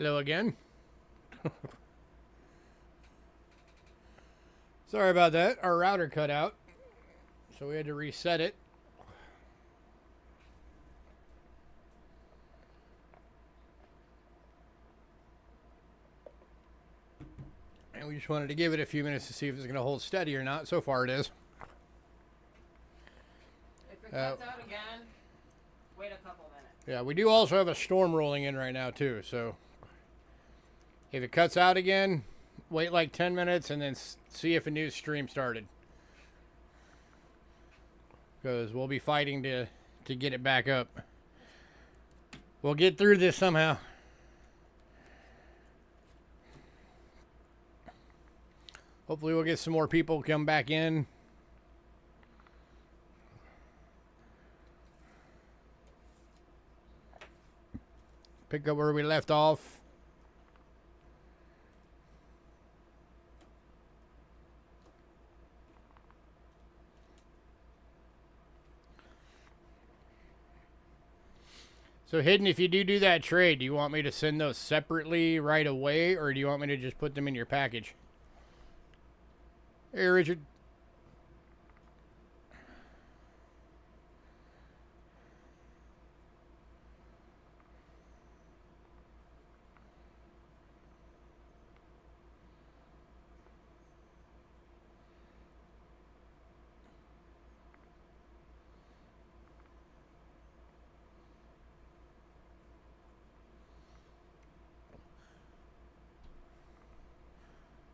Hello again. Sorry about that. Our router cut out, so we had to reset it. And we just wanted to give it a few minutes to see if it's going to hold steady or not. So far it is. If it cuts out again, wait a couple minutes. Yeah, we do also have a storm rolling in right now too, so if it cuts out again, wait like 10 minutes and then see if a new stream started. Because we'll be fighting to get it back up. We'll get through this somehow. Hopefully we'll get some more people come back in. Pick up where we left off. So Hidden, if you do that trade, do you want me to send those separately right away, or do you want me to just put them in your package? Hey, Richard.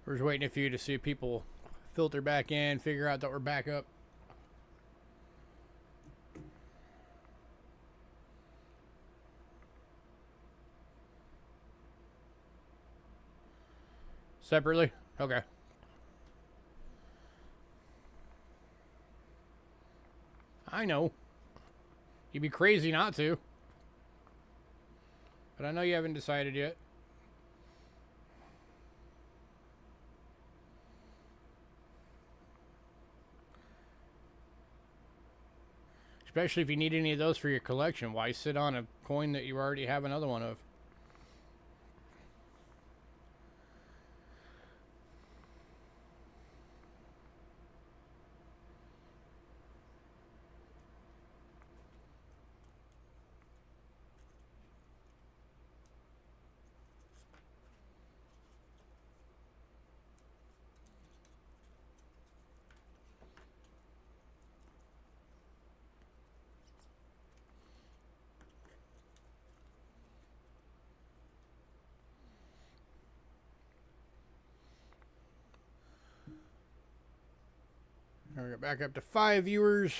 We're just waiting for you to see people filter back in, figure out that we're back up. Separately? Okay. I know. You'd be crazy not to. But I know you haven't decided yet. Especially if you need any of those for your collection. Why sit on a coin that you already have another one of? Now we got back up to 5 viewers.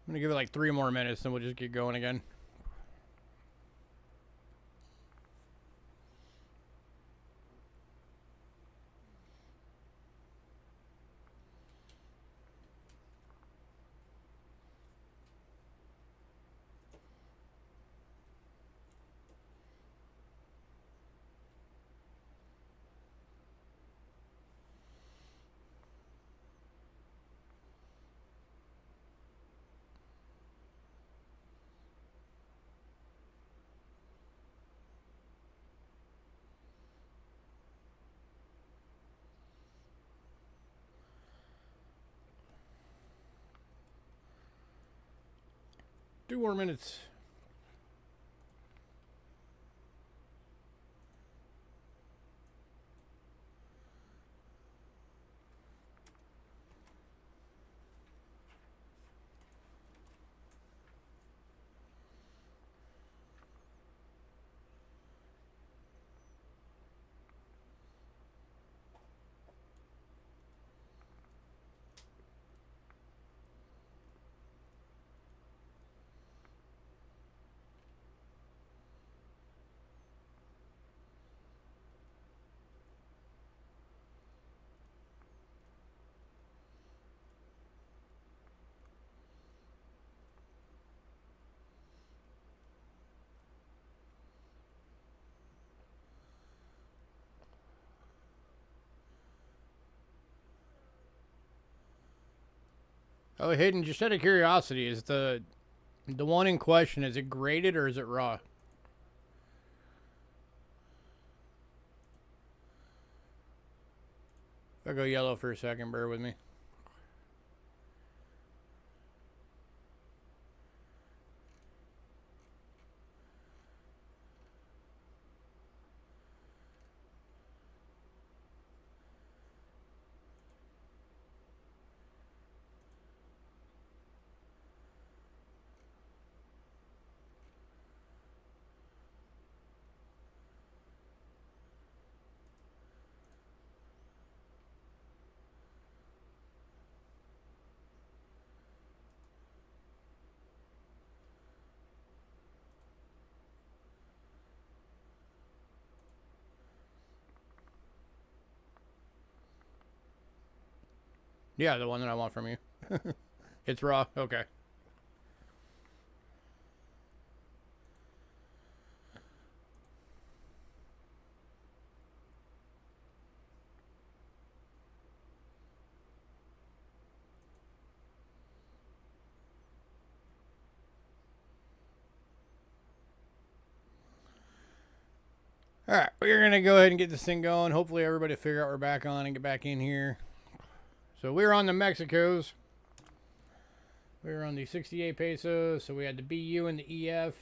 I'm gonna give it like 3 more minutes, then we'll just get going again. Two more minutes. Oh, Hidden, just out of curiosity, is the one in question, is it graded or is it raw? I'll go yellow for a second, bear with me. Yeah, the one that I want from you. It's raw? Okay. Alright, we're going to go ahead and get this thing going. Hopefully everybody figure out we're back on and get back in here. So we're on the Mexicos. We were on the 68 pesos. So we had the BU and the EF.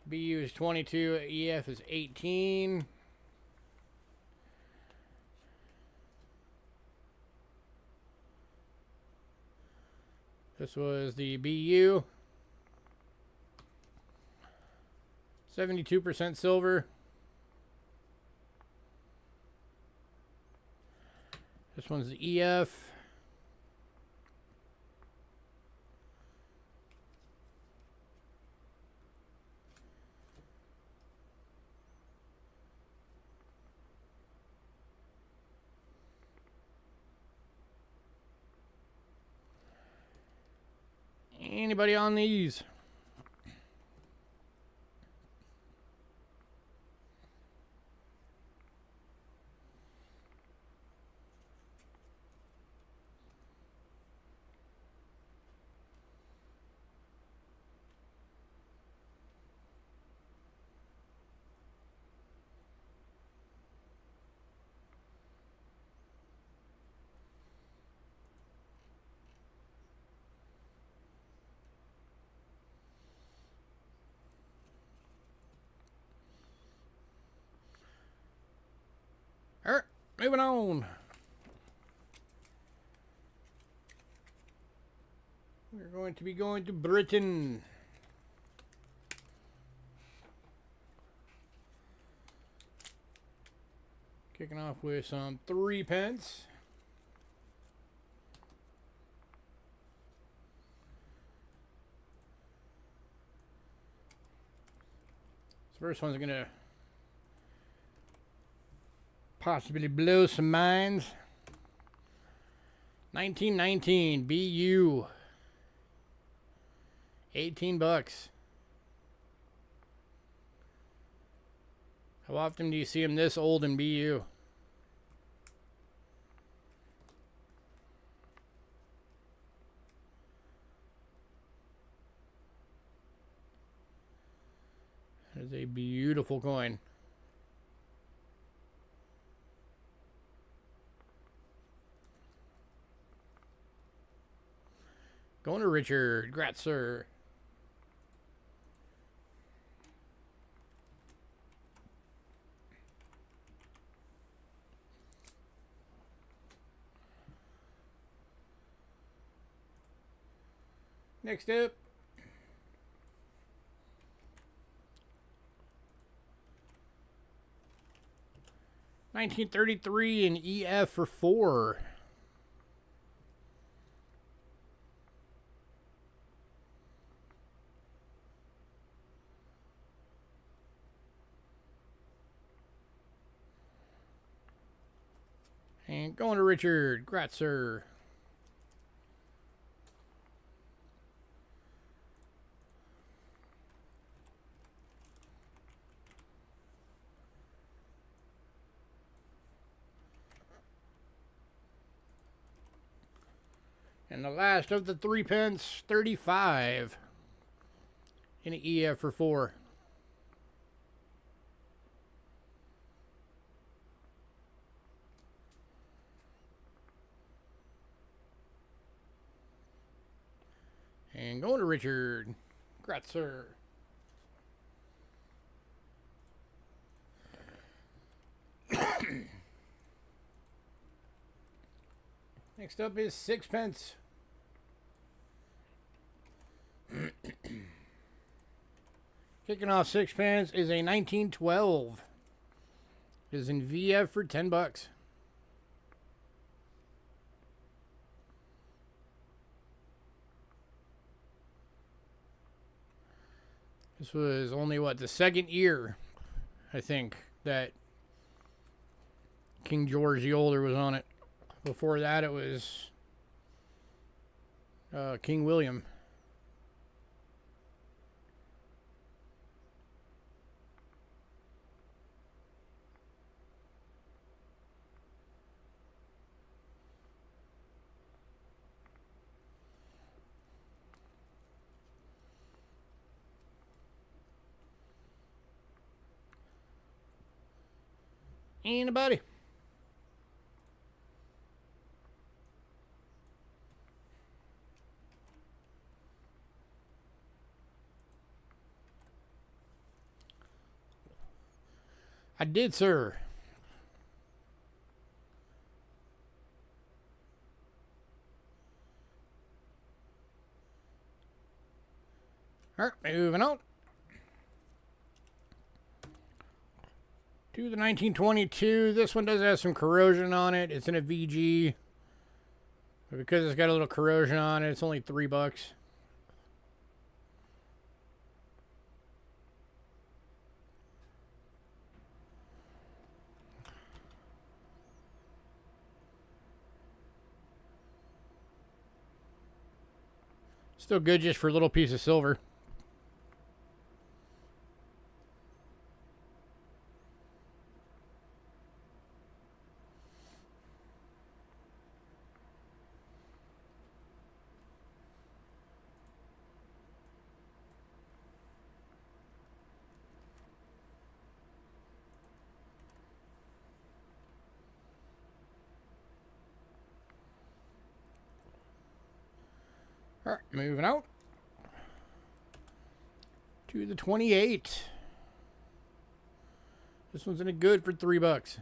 BU is 22, EF is 18. This was the BU. 72% silver. This one's the EF. Anybody on these? Alright, moving on. We're going to be going to Britain. Kicking off with some 3 pence. This first one's gonna possibly blow some minds. 1919 BU. 18 bucks. How often do you see them this old in BU? That is a beautiful coin. Going to Richard. Congrats, sir. Next up. $1933 in EF for 4. And going to Richard. Congrats, sir. And the last of the 3 pence, 35. In an EF for 4. And going to Richard. Congrats, sir. Next up is 6 pence. Kicking off 6 pence is a 1912. It is in VF for 10 bucks. This was only, what, the second year, I think, that King George the Older was on it. Before that, it was King William. Anybody? I did, sir. All right, moving on. To the 1922. This one does have some corrosion on it. It's in a VG. But because it's got a little corrosion on it, it's only 3 bucks. Still good just for a little piece of silver. All right, moving out to the 28. This one's in a good for 3 bucks.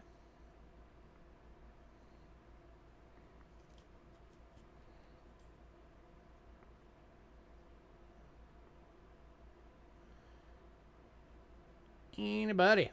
Anybody?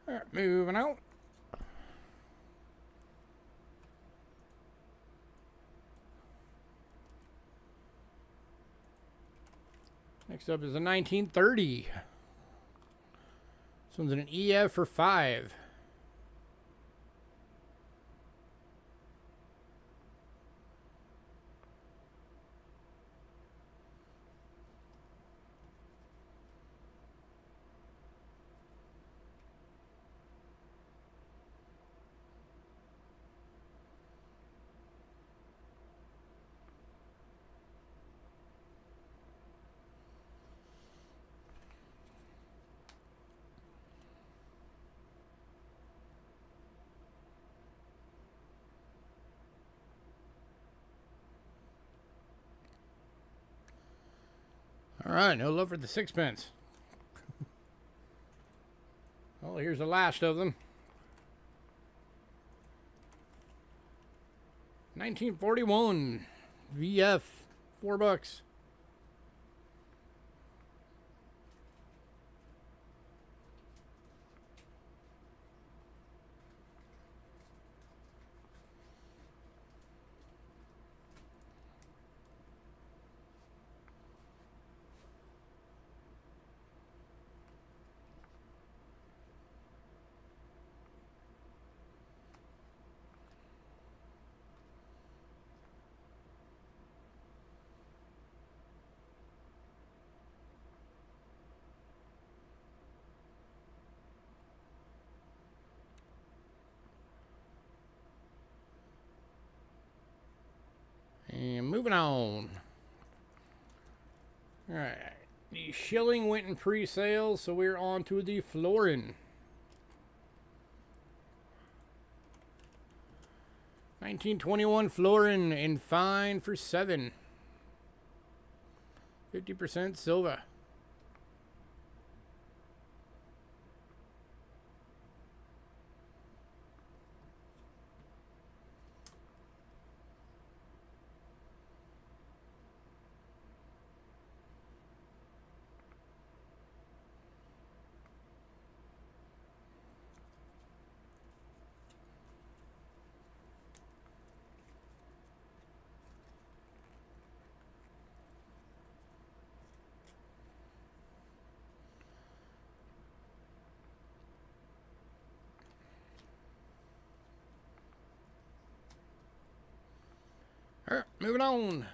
All right, moving out. Next up is a 1930. This one's in an EF for 5. All right, no love for the 6 pence. Well, here's the last of them. 1941 VF, 4 bucks. moving on. All right. The shilling went in pre-sales, so we're on to the florin. 1921 florin in fine for 7. 50% silver. All right, moving on.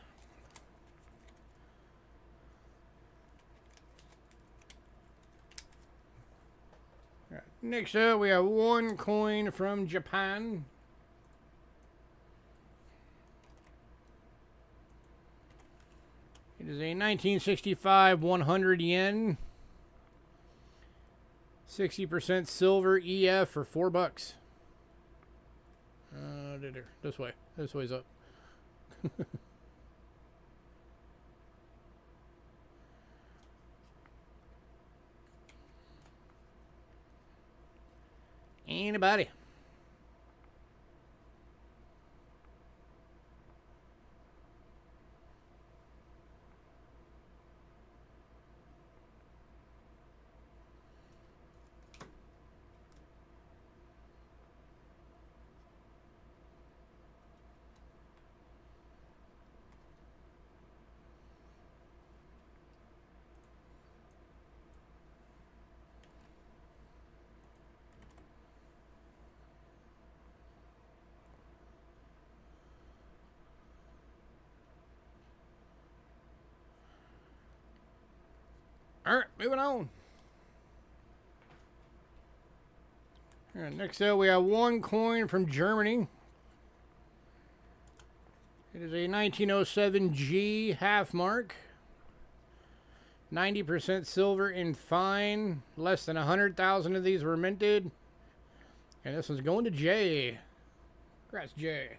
All right, next up, we have one coin from Japan. It is a 1965 100 yen. 60% silver EF for $4. This way. This way's up. Anybody? All right, moving on. All right, next up, we have one coin from Germany. It is a 1907 G half mark. 90% silver in fine. Less than 100,000 of these were minted. And this one's going to Jay. Congrats, Jay.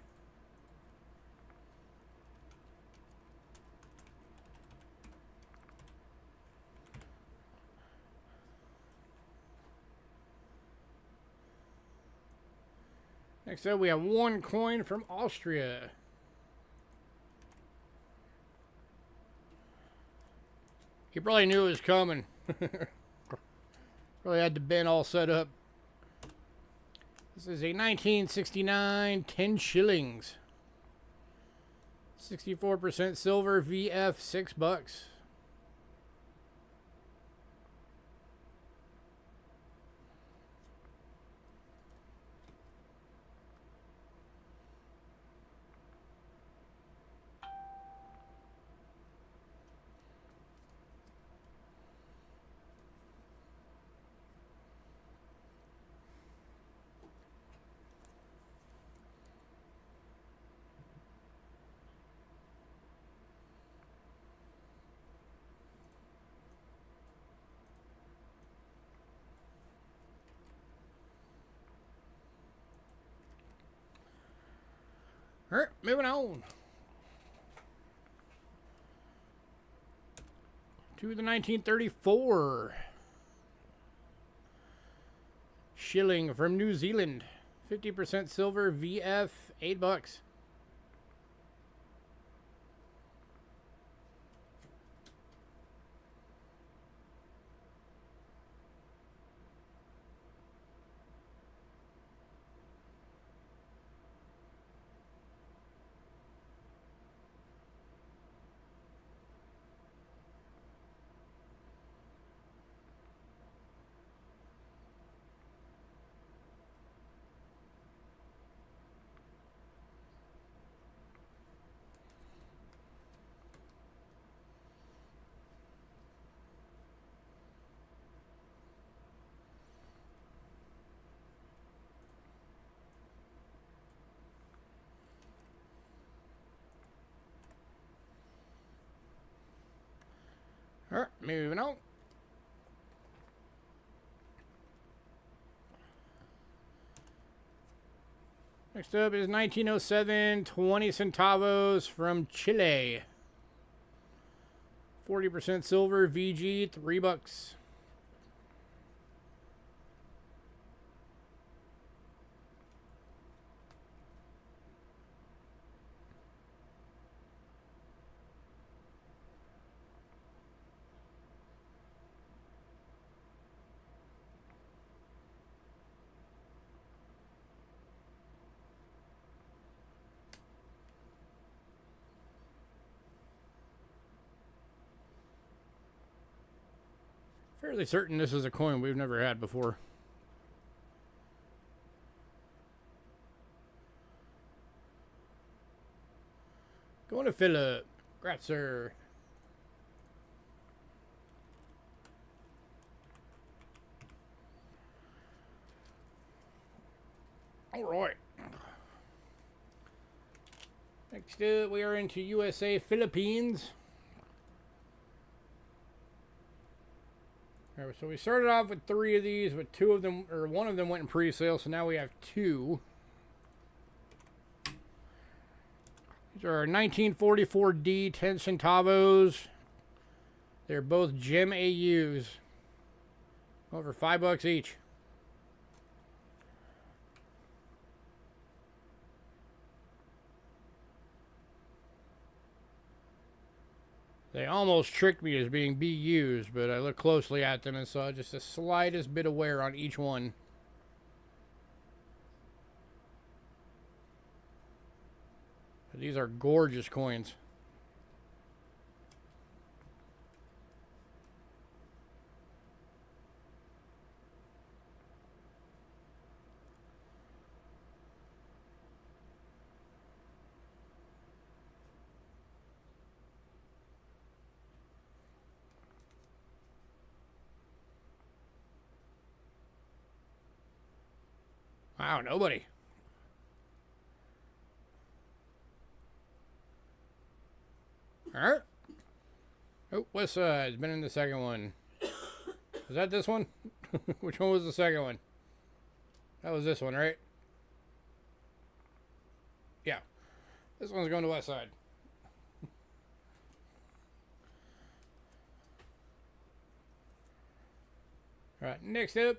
Next up, we have one coin from Austria. He probably knew it was coming. Probably had the bin all set up. This is a 1969 10 shillings. 64% silver VF, $6. All right, moving on to the 1934 shilling from New Zealand. 50% silver VF, $8. moving on. Next up is 1907 20 centavos from Chile. 40% silver, VG, $3. Fairly certain this is a coin we've never had before. Going to Philip. Congrats, sir. All right. Next up, we are into USA Philippines. All right, so we started off with 3 of these, but 2 of them, or 1 of them went in pre-sale, so now we have 2. These are 1944D 10 centavos. They're both gem AUs. Over $5 each. They almost tricked me as being BUs, but I looked closely at them and saw just the slightest bit of wear on each one. These are gorgeous coins. Wow, nobody. Alright. Oh, West Side's been in the second one. Is that this one? Which one was the second one? That was this one, right? Yeah. This one's going to West Side. Alright, next up.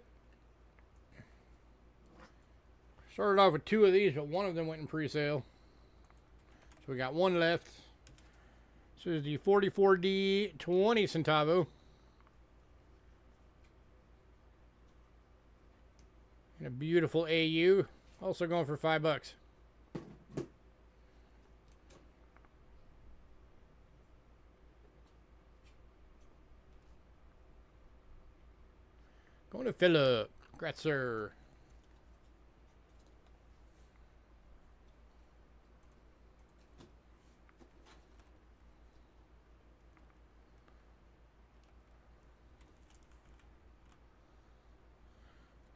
Started off with 2 of these, but 1 of them went in pre-sale. So we got 1 left. This is the 44D 20 centavo. And a beautiful AU. Also going for $5. Going to Philip. Congrats, sir.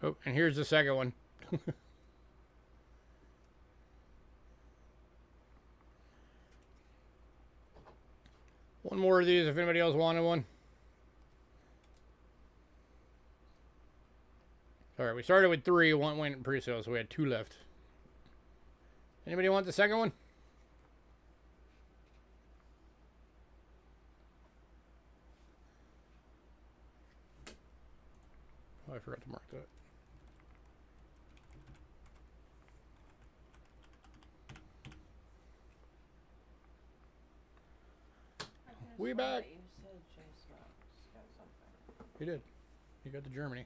Oh, and here's the second one. One more of these if anybody else wanted one. Alright, we started with 3. 1 went in pre-sale, so we had 2 left. Anybody want the second one? Oh, I forgot to mark that. We back. You said Chase got something. He did. He got to Germany.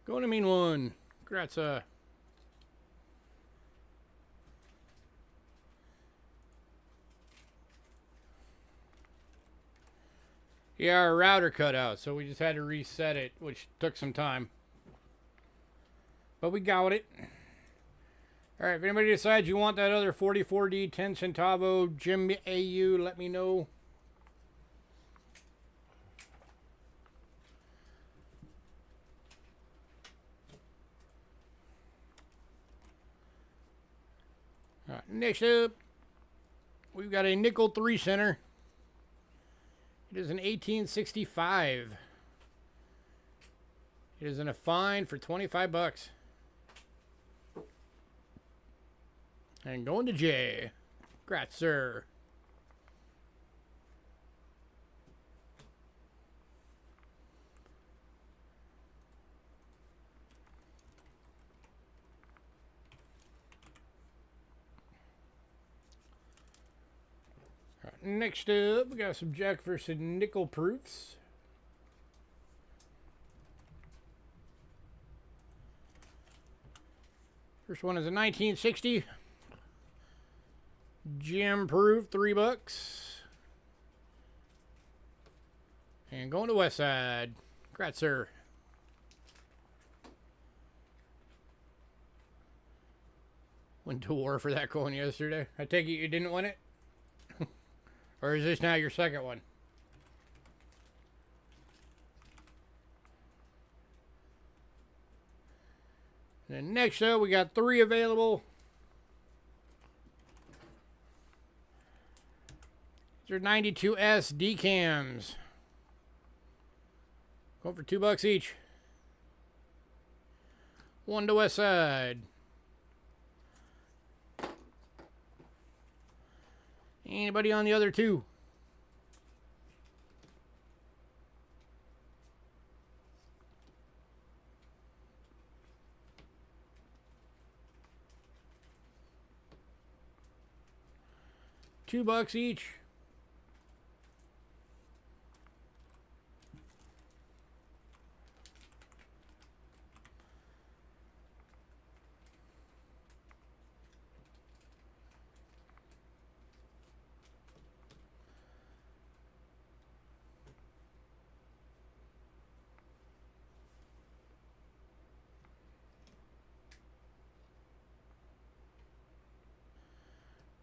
Going to mean one. Congrats, Yeah, our router cut out, so we just had to reset it, which took some time. But we got it. Alright, if anybody decides you want that other 44D 10 centavo gem AU, let me know. All right, next up, we've got a nickel 3 center. It is an 1865. It is in a fine for 25 bucks. And going to Jay. Congrats, sir. All right, next up, we got some Jack versus nickel proofs. First one is a 1960. Gem proof, 3 bucks. And going to West Side. Congrats, sir. Went to war for that coin yesterday. I take it you didn't win it? Or is this now your second one? And next up, we got 3 available. These are 92S decams. Going for 2 bucks each. One to West Side. Anybody on the other 2? $2 each.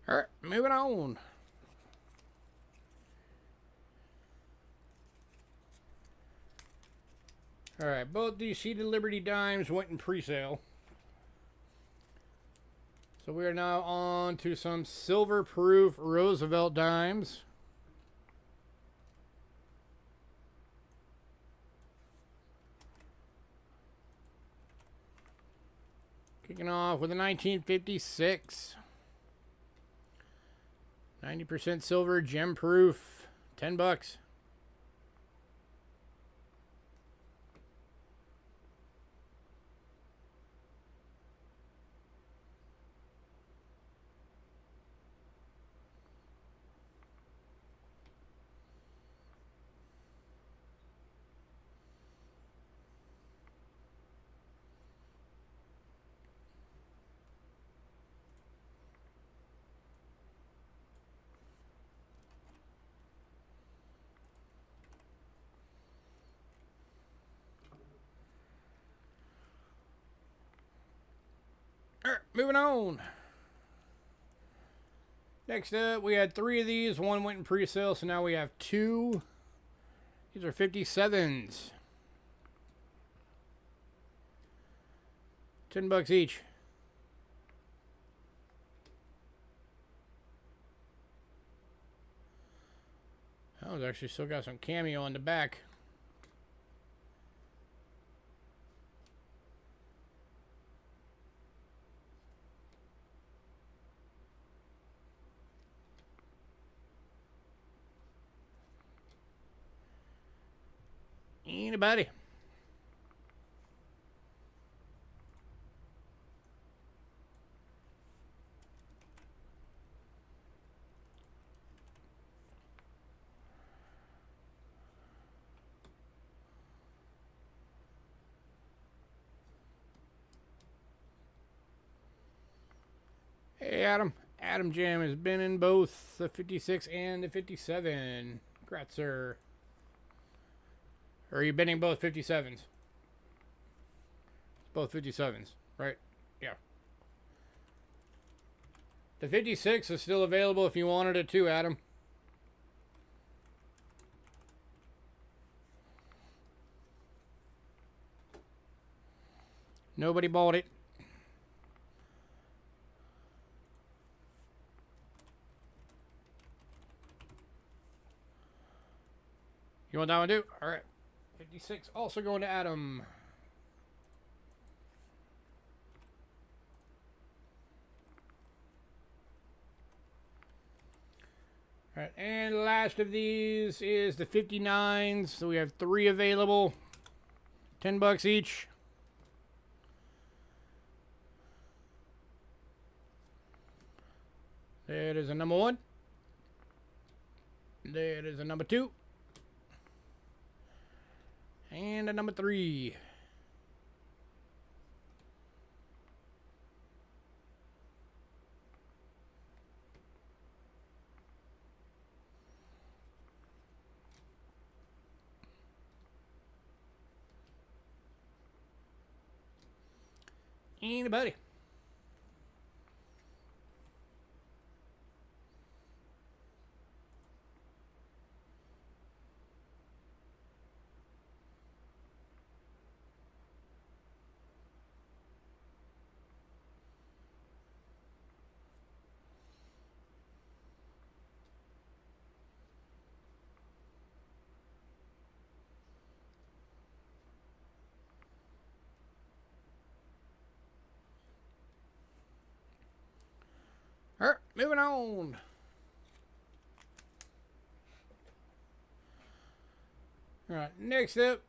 All right, moving on. All right, both these Seeded Liberty dimes went in pre-sale. So we are now on to some silver proof Roosevelt dimes. Kicking off with a 1956. 90% silver, gem proof, 10 bucks. Alright, moving on. Next up, we had 3 of these. 1 went in pre-sale, so now we have 2. These are 57s. 10 bucks each. That one's actually still got some cameo on the back. Anybody? Hey, Adam. Adam Jam has been in both the 56 and the 57. Congrats, sir. Or are you bidding both 57s? Both 57s, right? Yeah. The 56 is still available if you wanted it too, Adam. Nobody bought it. You want that one too? All right. 56 also going to Adam. All right, and the last of these is the 59s. So we have 3 available. $10 each. That is a number 1. That is a number 2. And a number 3. Anybody? All right, moving on. All right, next up,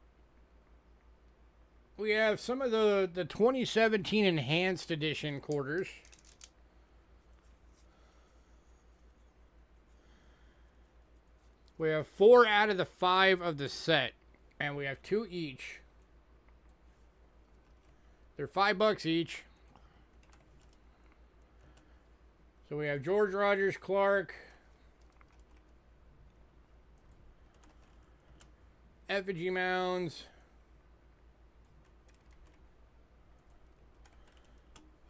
we have some of the 2017 Enhanced Edition quarters. We have 4 out of the 5 of the set, and we have 2 each. They're $5 each. So we have George Rogers Clark, effigy mounds,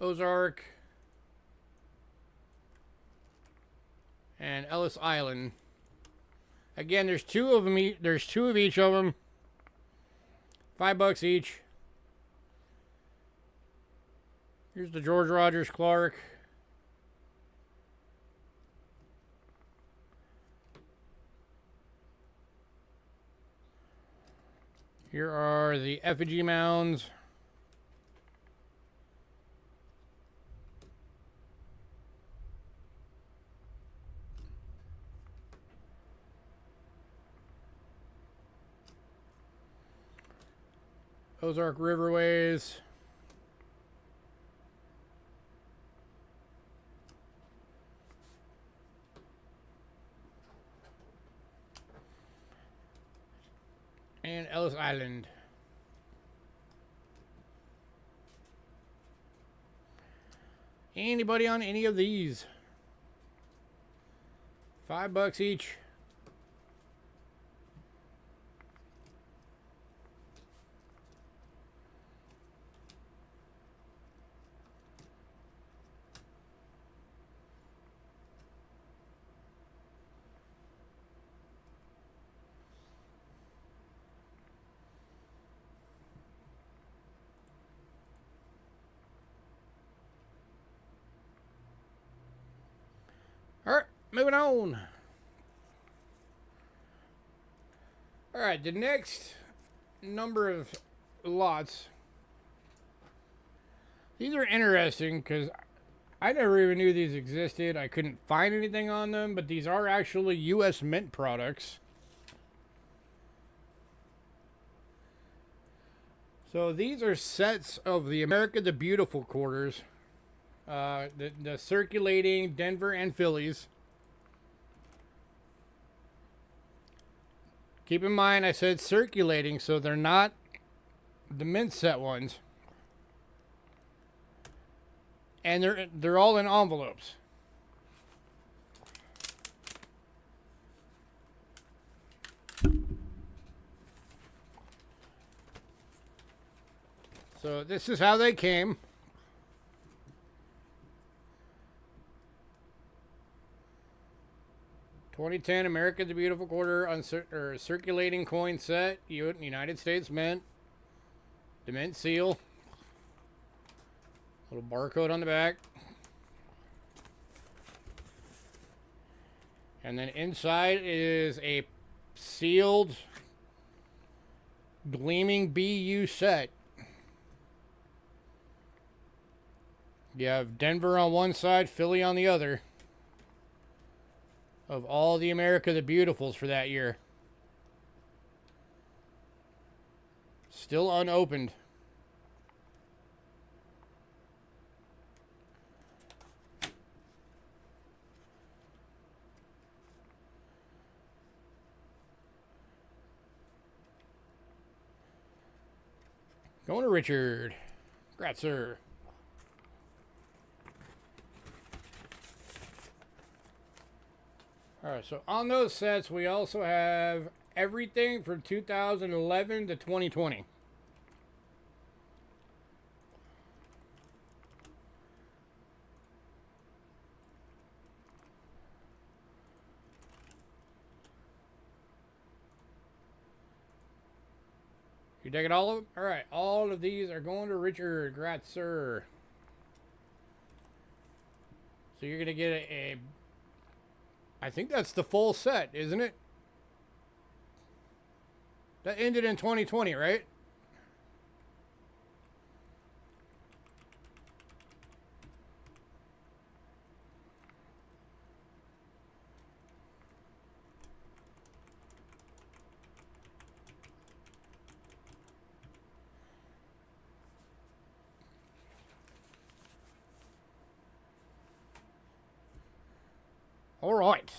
Ozark, and Ellis Island. Again, there's 2 of them. There's 2 of each of them. $5 each. Here's the George Rogers Clark. Here are the effigy mounds. Ozark Riverways. And Ellis Island. Anybody on any of these? $5 each. All right, moving on. All right, the next number of lots. These are interesting because I never even knew these existed. I couldn't find anything on them, but these are actually U.S. Mint products. So these are sets of the America the Beautiful quarters. The circulating Denver and Phillies. Keep in mind I said circulating, so they're not the mint set ones. And they're all in envelopes. So this is how they came. $2010 America the Beautiful Quarter circulating coin set, United States Mint, the mint seal, little barcode on the back, and then inside is a sealed gleaming BU set. You have Denver on one side, Philly on the other. Of all the America the Beautifuls for that year. Still unopened. Going to Richard. Congrats, sir. Alright, so on those sets, we also have everything from 2011 to 2020. You taking all of them? Alright, all of these are going to Richard. Congrats, sir. So you're going to get a I think that's the full set, isn't it? That ended in 2020, right? All right.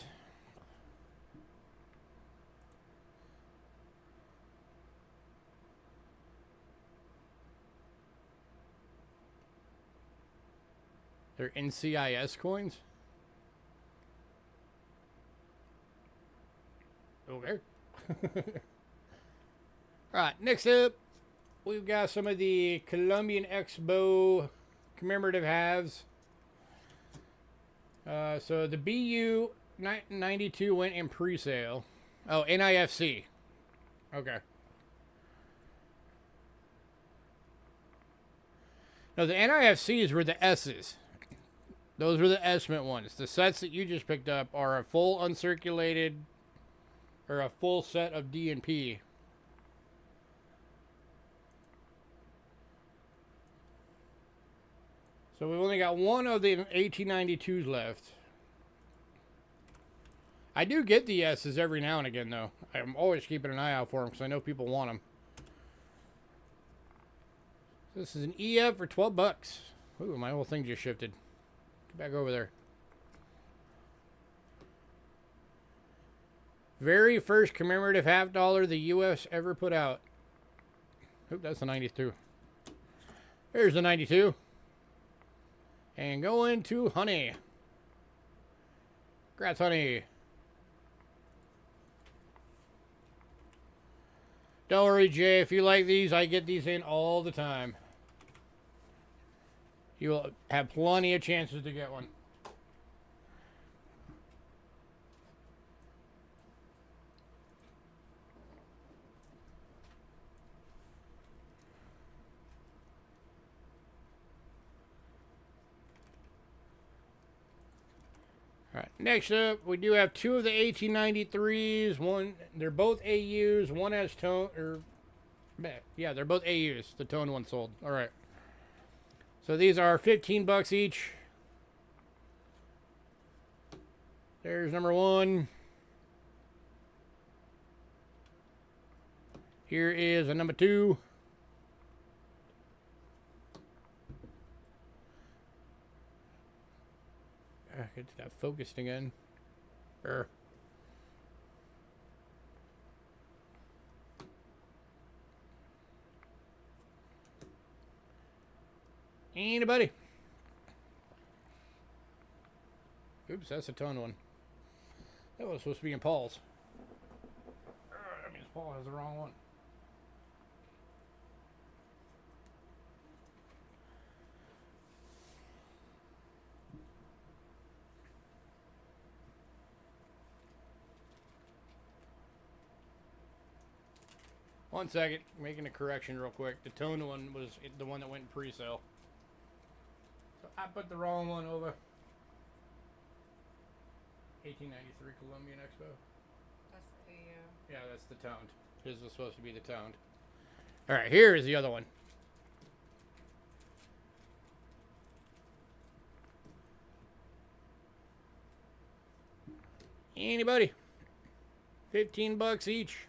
They're NCIS coins? Okay. Alright, next up, we've got some of the Colombian Expo commemorative halves. So the BU 92 went in pre-sale. Oh, NIFC. Okay. No, the NIFCs were the S's. Those were the estimate ones. The sets that you just picked up are a full uncirculated, or a full set of D and P. So we've only got one of the 1892s left. I do get the S's every now and again, though. I'm always keeping an eye out for them because I know people want them. This is an EF for 12 bucks. Ooh, my whole thing just shifted. Get back over there. Very first commemorative half dollar the U.S. ever put out. Oop, that's the 92. Here's the 92. And going to Honey. Congrats, Honey. Don't worry, Jay. If you like these, I get these in all the time. You'll have plenty of chances to get one. All right, next up, we do have two of the 1893s. One, they're both AUs. One has tone, or yeah, they're both AUs. The toned one sold. All right. So these are 15 bucks each. There's number one. Here is a number two. Get that focused again. Anybody? Oops, that's a toned one. That was supposed to be in Paul's. That means Paul has the wrong one. One second, making a correction real quick. The toned one was the one that went in pre-sale. So I put the wrong one over. 1893 Colombian Expo. That's the Yeah, that's the toned. His was supposed to be the toned. All right, here is the other one. Anybody? 15 bucks each.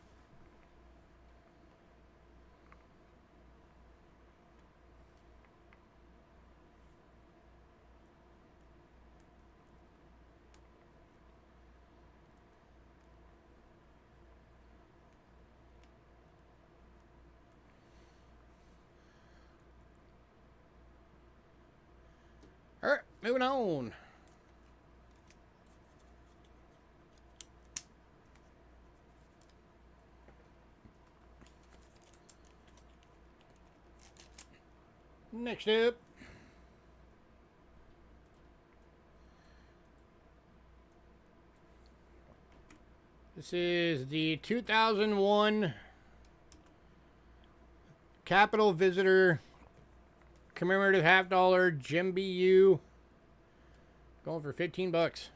All right, moving on. Next up. This is the 2001 Capitol Visitor commemorative $50 Jim BU. Going for 15 bucks.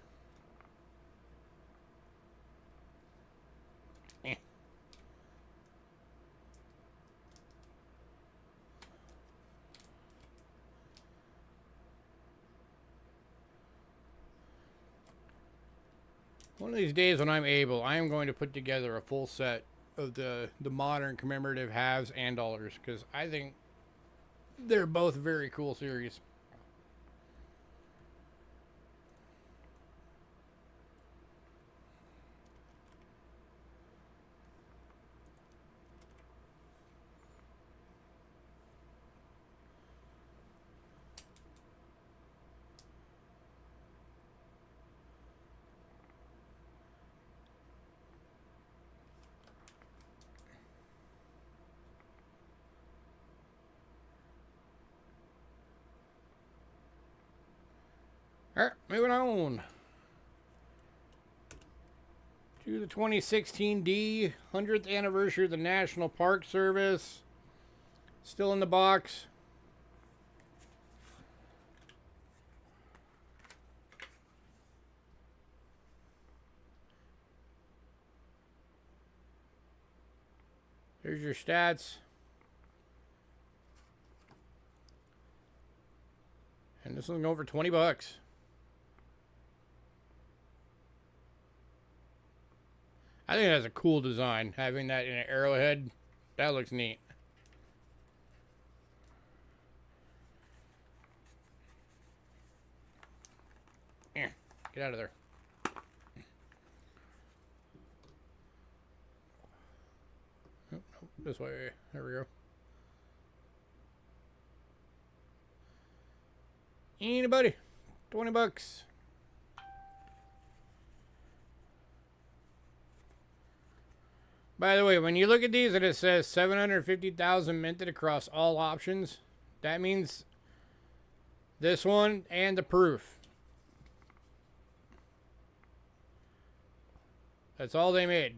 One of these days when I'm able, I am going to put together a full set of the modern commemorative halves and dollars, because I think they're both very cool series. Alright, moving on to the 2016 D 100th anniversary of the National Park Service. Still in the box. There's your stats. And this one's going for 20 bucks. I think that's a cool design, having that in an arrowhead. That looks neat. Yeah, get out of there. Oh, no, this way. There we go. Anybody? 20 bucks. By the way, when you look at these and it says 750,000 minted across all options, that means this one and the proof. That's all they made.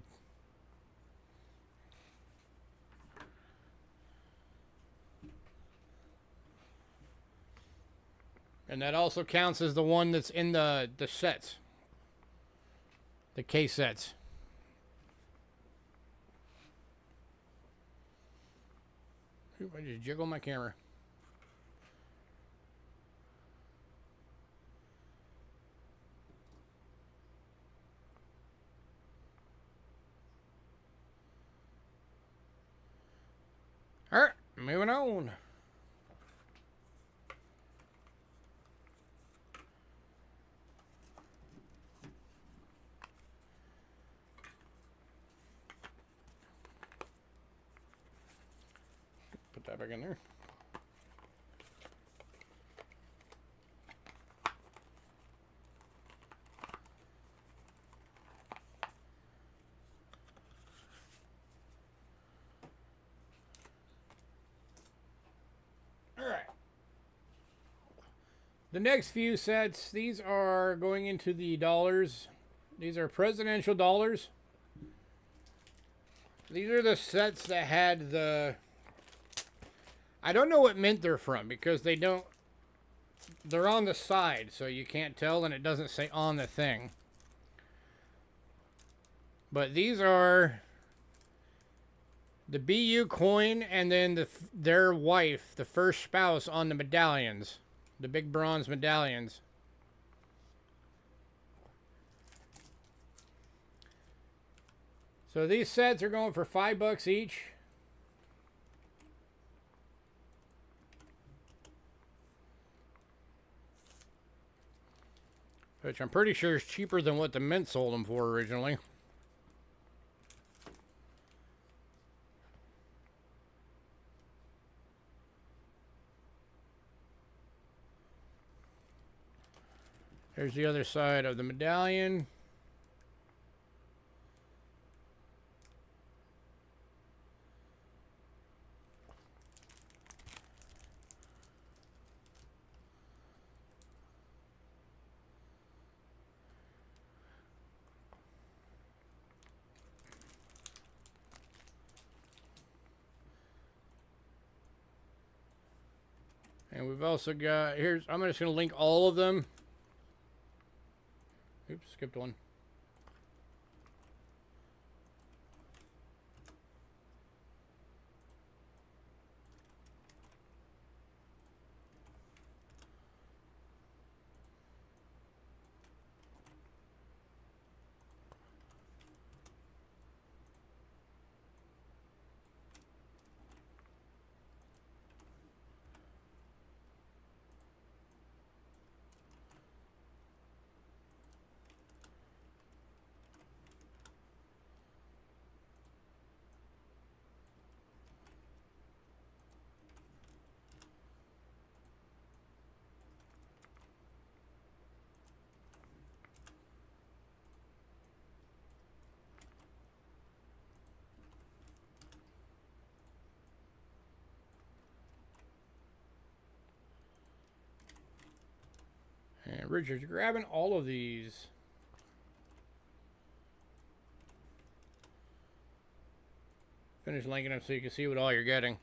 And that also counts as the one that's in the sets. The case sets. Oop, I just jiggle my camera. Alright, moving on. Put that back in there. All right. The next few sets, these are going into the dollars. These are presidential dollars. These are the sets that had the... I don't know what mint they're from, because they don't... They're on the side, so you can't tell, and it doesn't say on the thing. But these are The BU coin and then their wife, the first spouse on the medallions. The big bronze medallions. So these sets are going for $5 each. Which I'm pretty sure is cheaper than what the mint sold them for originally. There's the other side of the medallion. And we've also got, I'm just going to link all of them. Oops, skipped one. And Richard's grabbing all of these. Finish linking them so you can see what all you're getting.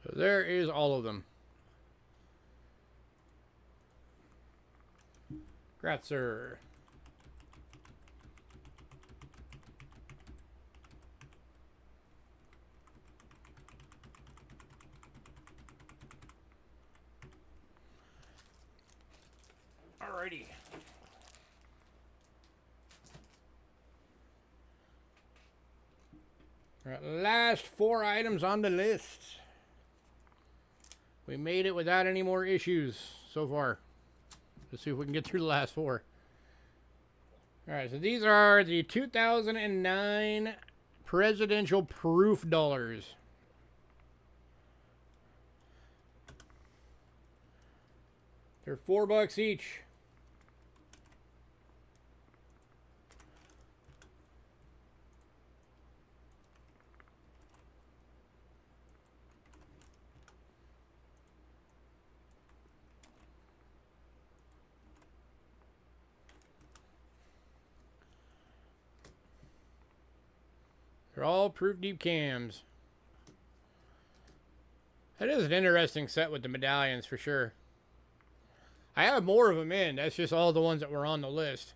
So there is all of them. Gratzer. Alrighty. All right, last 4 items on the list. We made it without any more issues so far. Let's see if we can get through the last 4. Alright, so these are the 2009 presidential proof dollars. They're $4 each. They're all proof deep cams. That is an interesting set with the medallions for sure. I have more of them in. That's just all the ones that were on the list.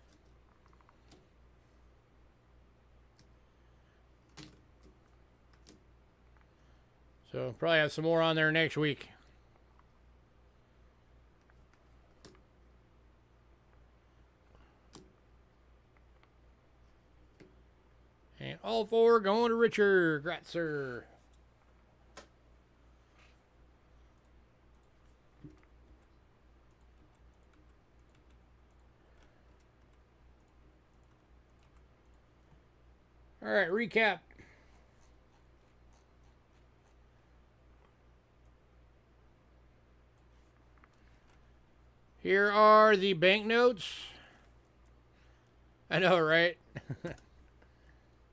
So probably have some more on there next week. And all 4 going to Richard Gratzer. All right, recap. Here are the banknotes. I know, right?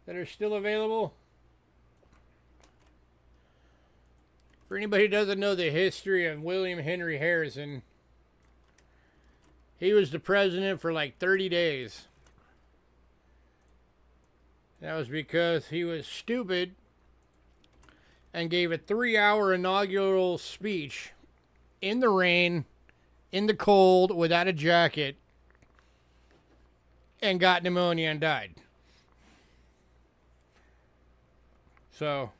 That are still available. For anybody who doesn't know the history of William Henry Harrison, He was the president for like 30 days. That was because he was stupid and gave a 3-hour inaugural speech in the rain, in the cold, without a jacket, and got pneumonia and died. So,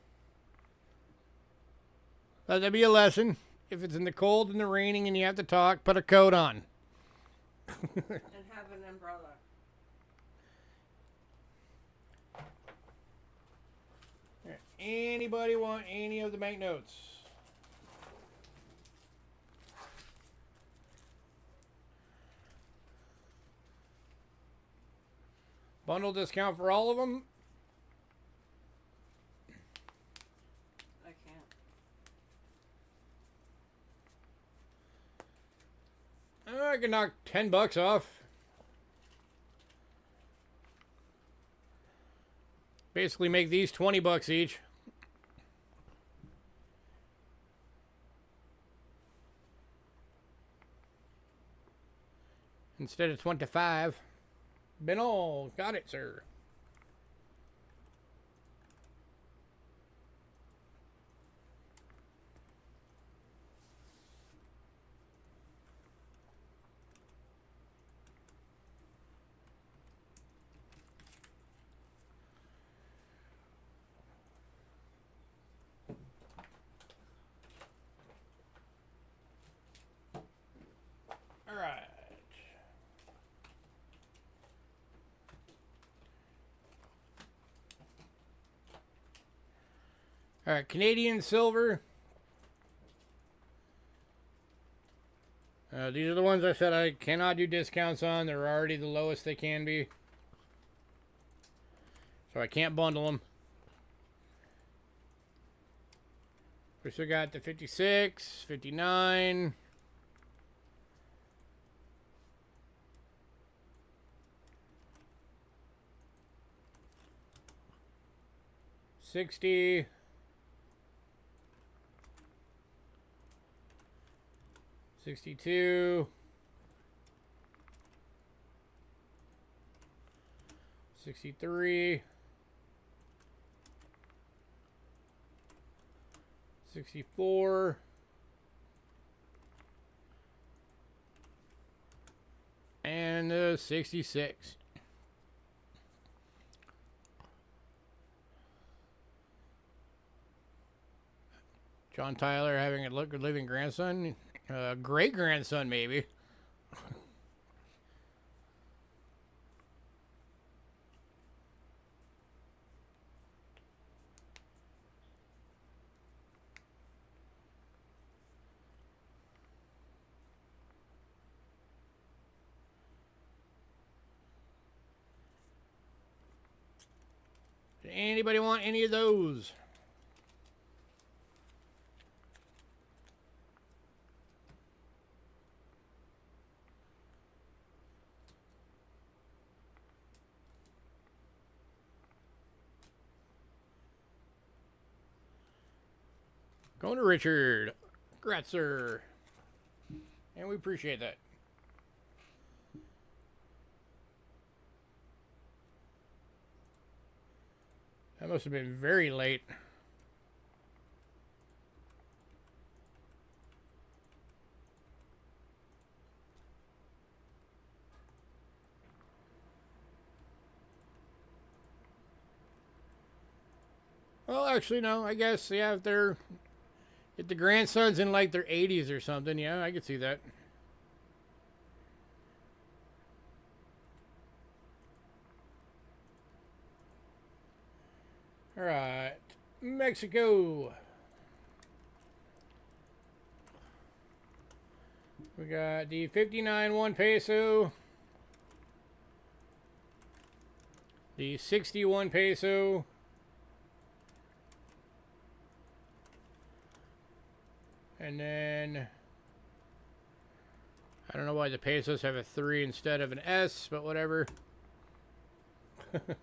that'd be a lesson. If it's in the cold and the raining and you have to talk, put a coat on. And have an umbrella. Anybody want any of the banknotes? Bundle discount for all of them? I can't. I can knock $10 off. Basically make these $20 each. Instead of 25. Benol, got it, sir. All right. All right, Canadian silver. These are the ones I said I cannot do discounts on. They're already the lowest they can be. So I can't bundle them. We still got the 56, 59. $60. 62, 63, 64, and 66. John Tyler having a living grandson. Great grandson, maybe. Did anybody want any of those? Going to Richard. Gratzer. And we appreciate that. That must have been very late. Well, actually, no. I guess, yeah, if the grandson's in like their 80s or something, yeah, I could see that. All right, Mexico. We got the 59 1 peso, the 61 peso, and then I don't know why the pesos have a 3 instead of an S, but whatever. Let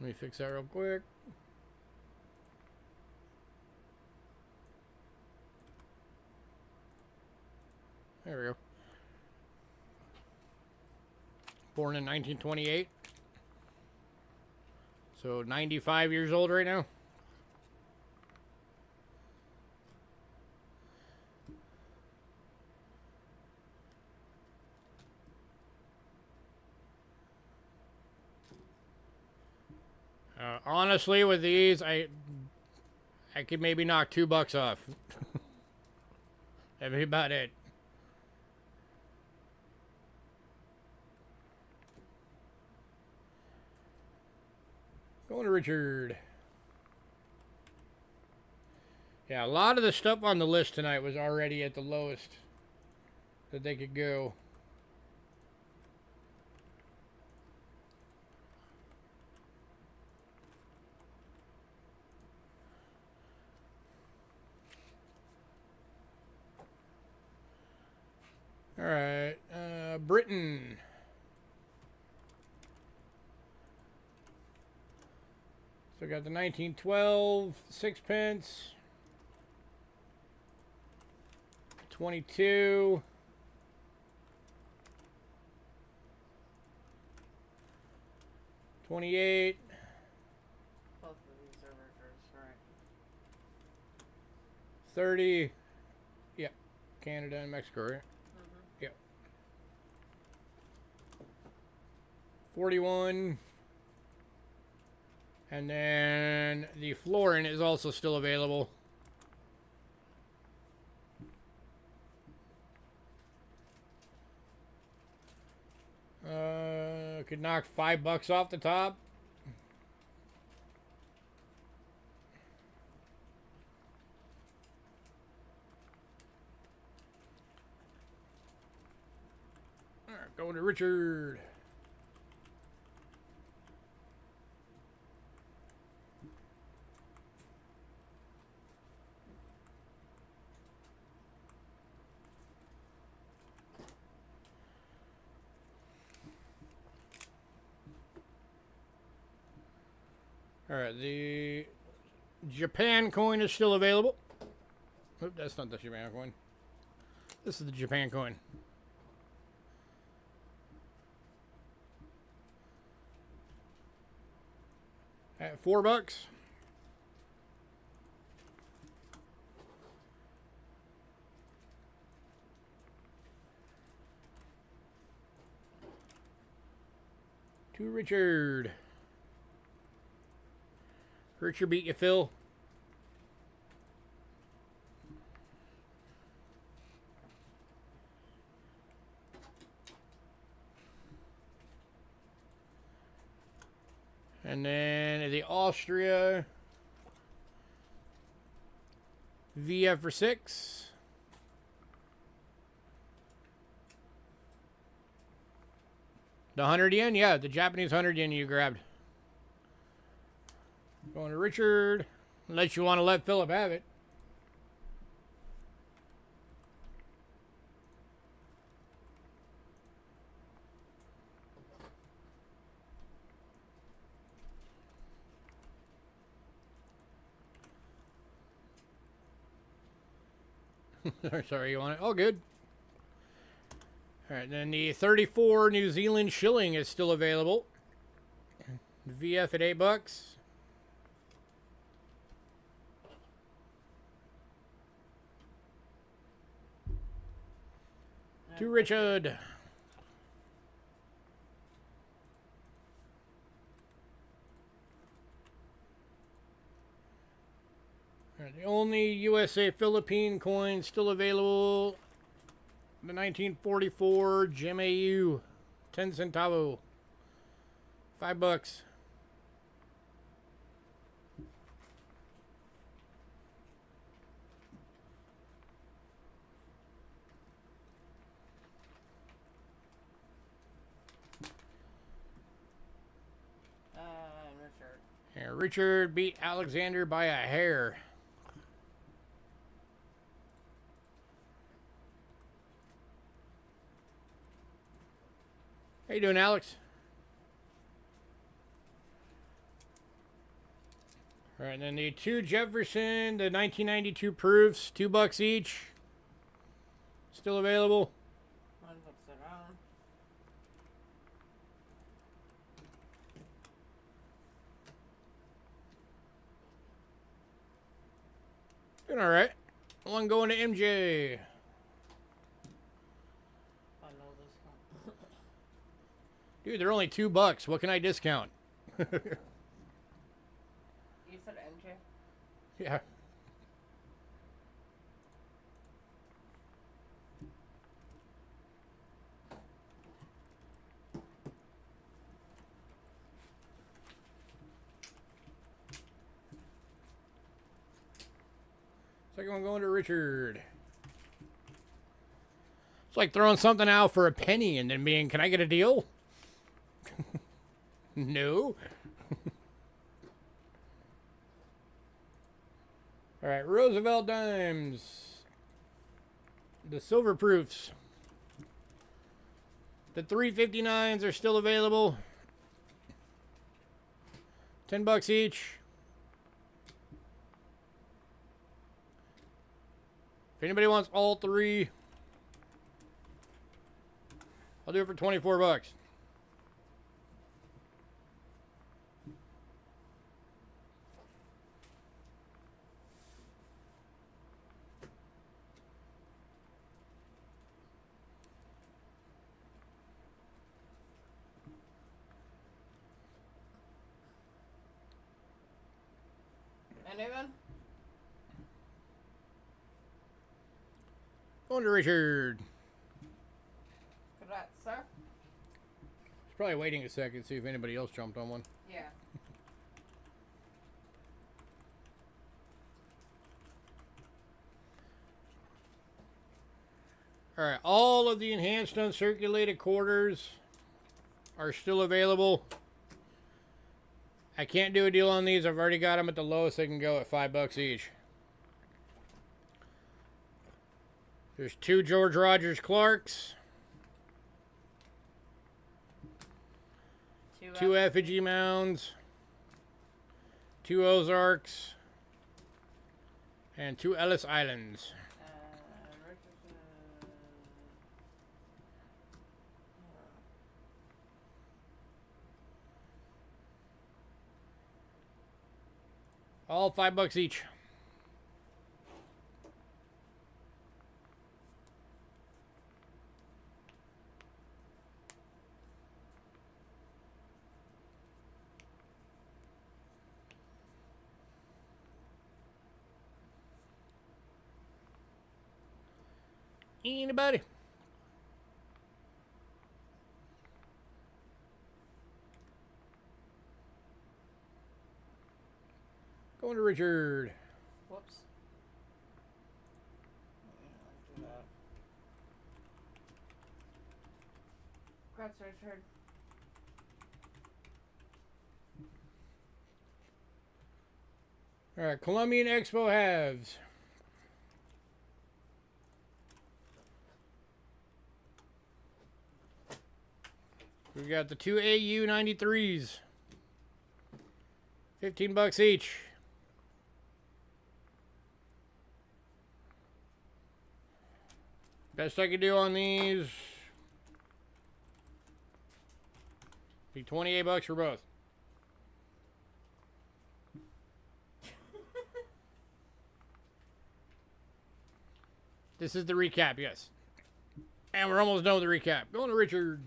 me fix that real quick. There we go. Born in 1928. So 95 years old right now. Honestly, with these, I could maybe knock $2 off. That'd be about it. Going to Richard. Yeah, a lot of the stuff on the list tonight was already at the lowest that they could go. All right, Britain. So got the 1912 sixpence, 22, 28. Both of these are reversed, right? 30. Yep, Canada and Mexico, right? Mm-hmm. Yep. 41. And then the florin is also still available. Could knock $5 off the top. All right, going to Richard. All right, the Japan coin is still available. Oop, that's not the Japan coin. This is the Japan coin. At $4. To Richard. Richard beat you, Phil. And then the Austria VF for 6. The 100 yen? Yeah, the Japanese 100 yen you grabbed. Going to Richard, unless you want to let Philip have it. Sorry, you want it? Oh, good. All right, then the 34 New Zealand shilling is still available. VF at $8. To Richard. The only USA Philippine coin still available, the 1944 GMAU, 10 centavo, $5. Richard. Yeah, Richard beat Alexander by a hair. How you doing, Alex? All right, and then the 2 Jefferson, the 1992 proofs, $2 each. Still available. down. Doing alright. One going to MJ. I know this one. Dude, they're only $2. What can I discount? You said MJ? Yeah. Second one going to Richard. It's like throwing something out for a penny and then being, can I get a deal? No. All right, Roosevelt dimes. The silver proofs. The 359s are still available. $10 each. If anybody wants all three, I'll do it for $24. Anyone? Going to Richard. Congrats, sir. He's probably waiting a second to see if anybody else jumped on one. Yeah. All right, all of the enhanced uncirculated quarters are still available. I can't do a deal on these. I've already got them at the lowest they can go at $5 each. There's 2 George Rogers Clarks, 2 effigy mounds, 2 Ozarks, and 2 Ellis Islands. All $5 each. Anybody? Going to Richard. Whoops. Do that. Congrats, Richard. All right, Colombian Expo halves. We got the 2 AU 93s. $15 each. Best I could do on these be $28 for both. This is the recap, yes. And we're almost done with the recap. Going to Richard.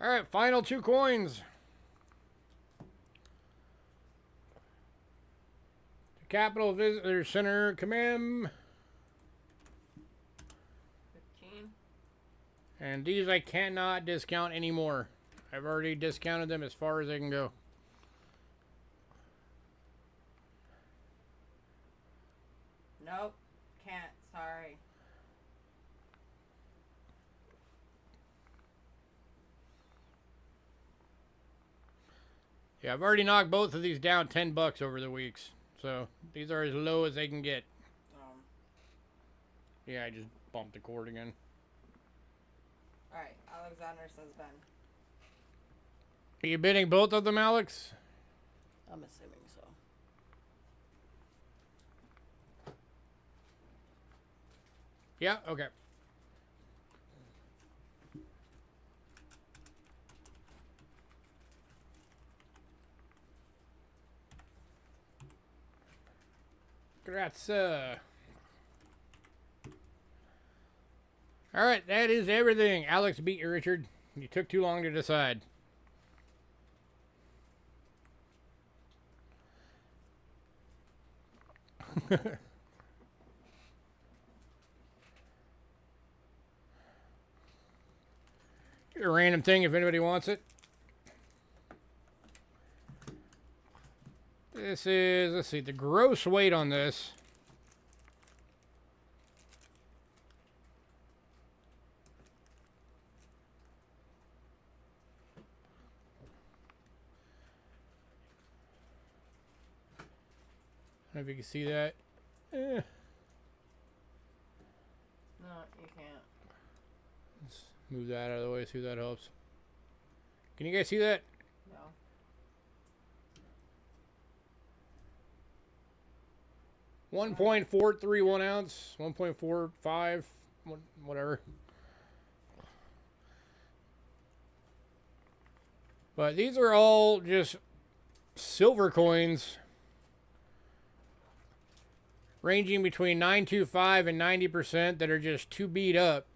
All right, final 2 coins. The Capitol Visitor Center, Commem. 15. And these I cannot discount anymore. I've already discounted them as far as they can go. Nope. Can't. Sorry. Yeah, I've already knocked both of these down $10 over the weeks. So these are as low as they can get. Yeah, I just bumped the cord again. Alright, Alexander says Ben. Are you bidding both of them, Alex? I'm assuming so. Yeah, okay. Congrats. All right, that is everything. Alex beat you, Richard. You took too long to decide. A random thing if anybody wants it. This is, let's see, the gross weight on this. I don't know if you can see that. No, you can't. Let's move that out of the way, see if that helps. Can you guys see that? No. $1.431 ounce, 1.45, whatever. But these are all just silver coins ranging between 925 and 90% that are just too beat up.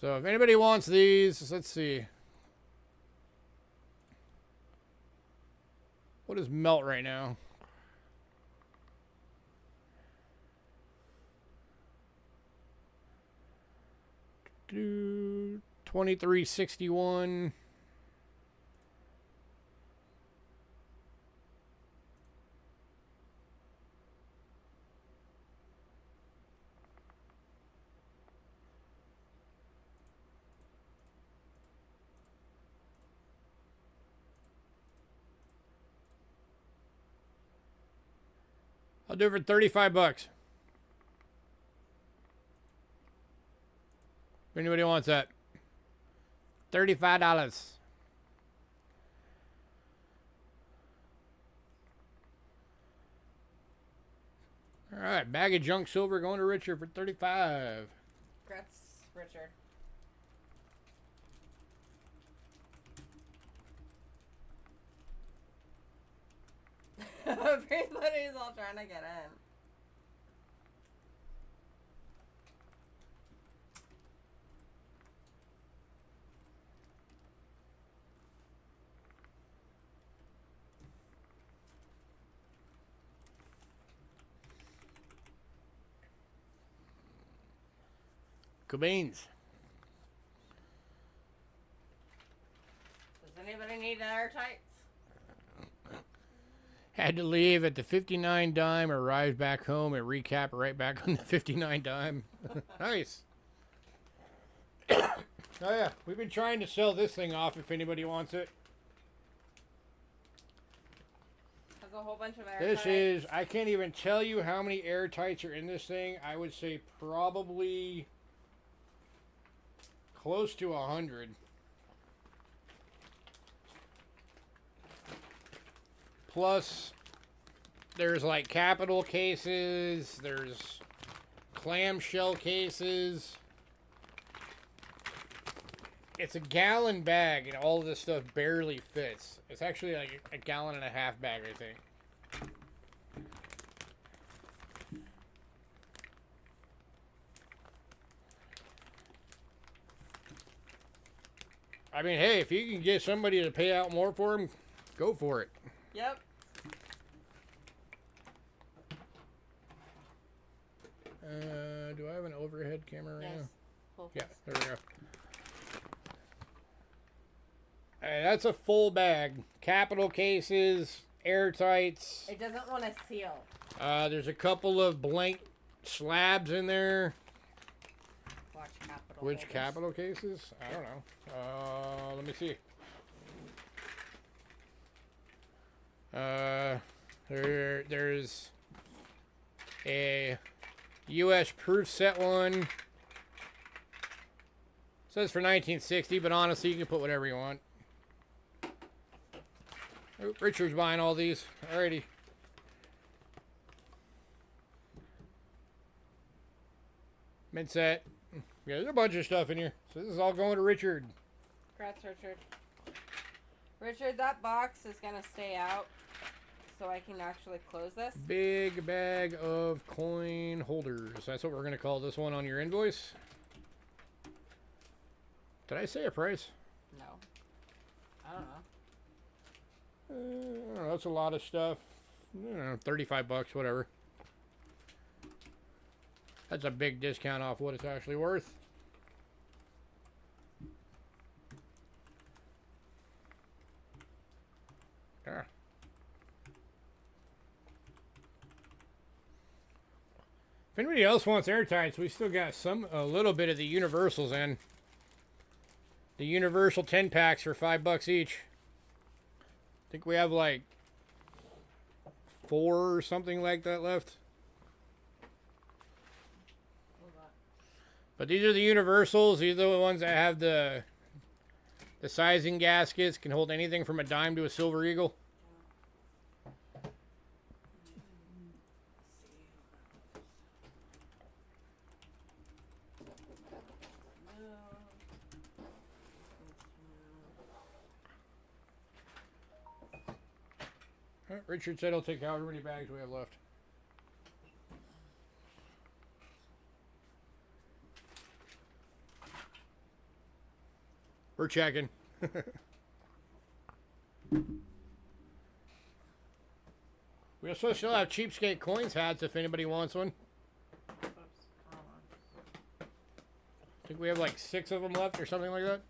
So if anybody wants these, let's see. What is melt right now? Do 2361. I'll do it for 35 bucks. If anybody wants that. $35. All right, bag of junk silver going to Richard for 35. Congrats, Richard. Everybody's all trying to get in. Cobains. Does anybody need air tights? Had to leave at the 59 dime, arrived back home and recap right back on the 59 dime. Nice. Oh yeah, we've been trying to sell this thing off if anybody wants it. Has a whole bunch of air This tights. is, I can't even tell you how many air tights are in this thing. I would say probably close to 100. Plus, there's like capital cases, there's clamshell cases. It's a gallon bag, and all of this stuff barely fits. It's actually like a gallon and a half bag, I think. I mean, hey, if you can get somebody to pay out more for them, go for it. Yep. Do I have an overhead camera right Yes. now? Full Yeah, face. there we go. That's a full bag. Capital cases, air tights. It doesn't want to seal. There's a couple of blank slabs in there. Watch capital. Which holders. capital cases? I don't know. Let me see. There's a U.S. proof set one. Says for 1960, but honestly, you can put whatever you want. Oh, Richard's buying all these. Alrighty. Mint set. Yeah, there's a bunch of stuff in here. So this is all going to Richard. Congrats, Richard. Richard, that box is gonna stay out, so I can actually close this. Big bag of coin holders. That's what we're going to call this one on your invoice. Did I say a price? No. I don't know. I don't know, that's a lot of stuff. I don't know, 35 bucks, whatever. That's a big discount off what it's actually worth. Ah. If anybody else wants airtights, we still got a little bit of the universals in. The universal 10 packs for $5 each. I think we have like 4 or something like that left. But these are the universals. These are the ones that have the sizing gaskets. Can hold anything from a dime to a silver eagle. Richard said he'll take however many bags we have left. We're checking. We also still have Cheapskate Coins hats if anybody wants one. I think we have like 6 of them left or something like that.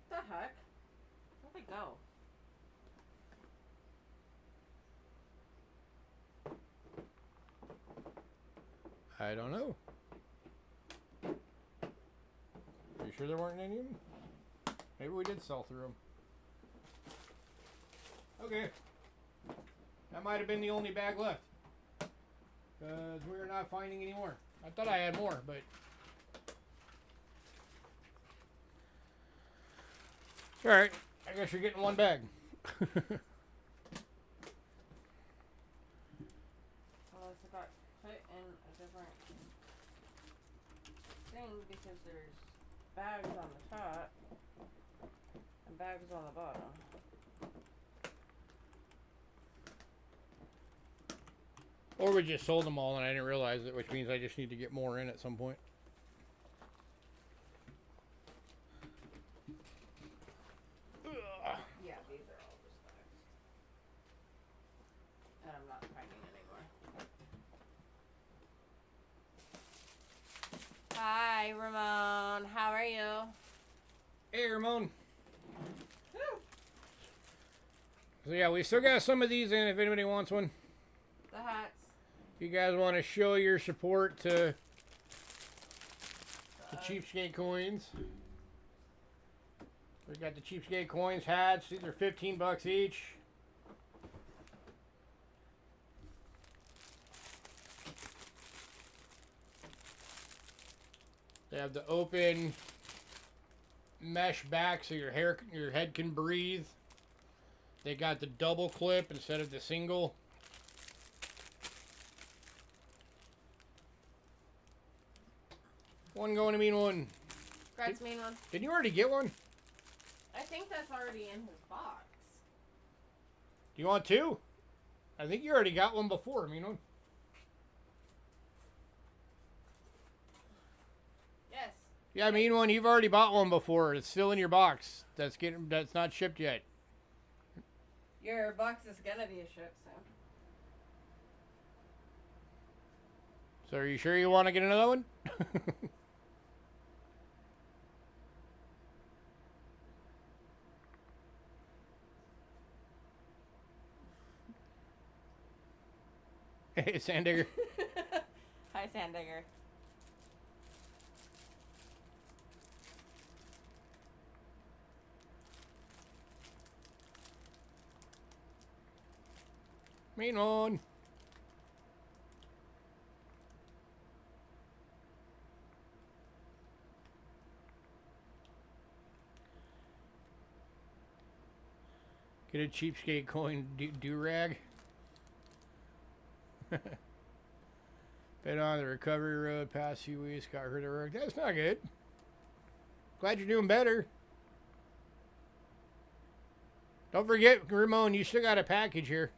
What the heck? Where'd they go? I don't know. Are you sure there weren't any of them? Maybe we did sell through them. Okay. That might have been the only bag left. Because we're not finding any more. I thought I had more, but... Alright. I guess you're getting one bag. Oh, I forgot to put in a different thing because there's bags on the top and bags on the bottom. Or we just sold them all and I didn't realize it, which means I just need to get more in at some point. Yeah, these are all just bags. And I'm not finding anymore. Hi, Ramon. How are you? Hey, Ramon. So yeah, we still got some of these in if anybody wants one. The hats. If you guys want to show your support to Cheapskate Coins. We've got the Cheapskate Coins hats. These are 15 bucks each. They have the open mesh back so your head can breathe. They got the double clip instead of the single. One going to mean one. Congrats, mean one. Did you already get one? I think that's already in his box. Do you want 2? I think you already got one before, mean one. Yes. Yeah, mean one. You've already bought one before. It's still in your box. That's not shipped yet. Your box is gonna be a ship soon. So are you sure you want to get another one? Hey, Sandigger. Hi, Sandigger. Mean one. Get a cheapskate coin do-rag. Been on the recovery road past few weeks, got hurt at work. That's not good. Glad you're doing better. Don't forget, Ramon, you still got a package here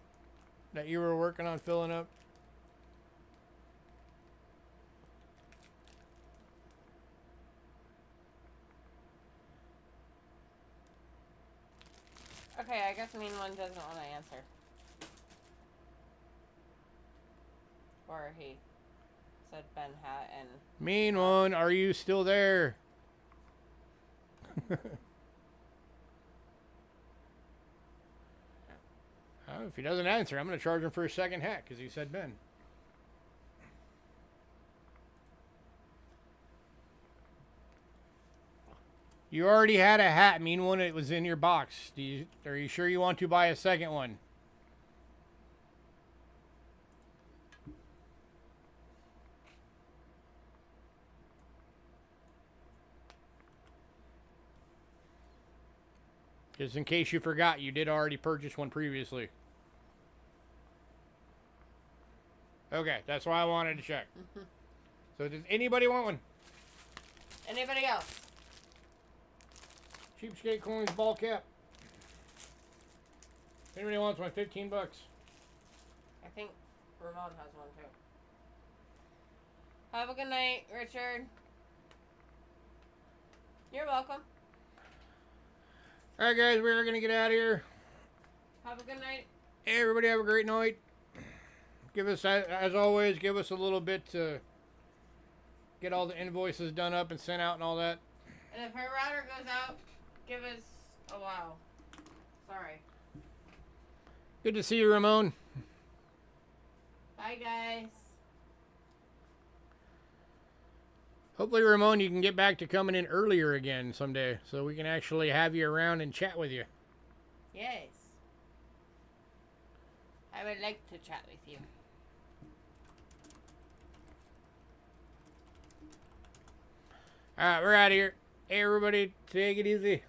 that you were working on filling up. Okay, I guess Mean One doesn't want to answer. Or he said Ben Hat and... Mean One, are you still there? If he doesn't answer, I'm going to charge him for a second hat because he said Ben. You already had a hat, Mean One. It was in your box. Are you sure you want to buy a second one? Just in case you forgot, you did already purchase one previously. Okay, that's why I wanted to check. So does anybody want one? Anybody else? Cheapskate Coins ball cap. If anybody wants one, 15 bucks. I think Ramon has one too. Have a good night, Richard. You're welcome. Alright guys, we're going to get out of here. Have a good night. Hey, everybody have a great night. Give us, as always, give us a little bit to get all the invoices done up and sent out and all that. And if her router goes out, give us a wow. Sorry. Good to see you, Ramon. Bye, guys. Hopefully, Ramon, you can get back to coming in earlier again someday so we can actually have you around and chat with you. Yes. I would like to chat with you. Alright, we're out of here. Hey, everybody, take it easy.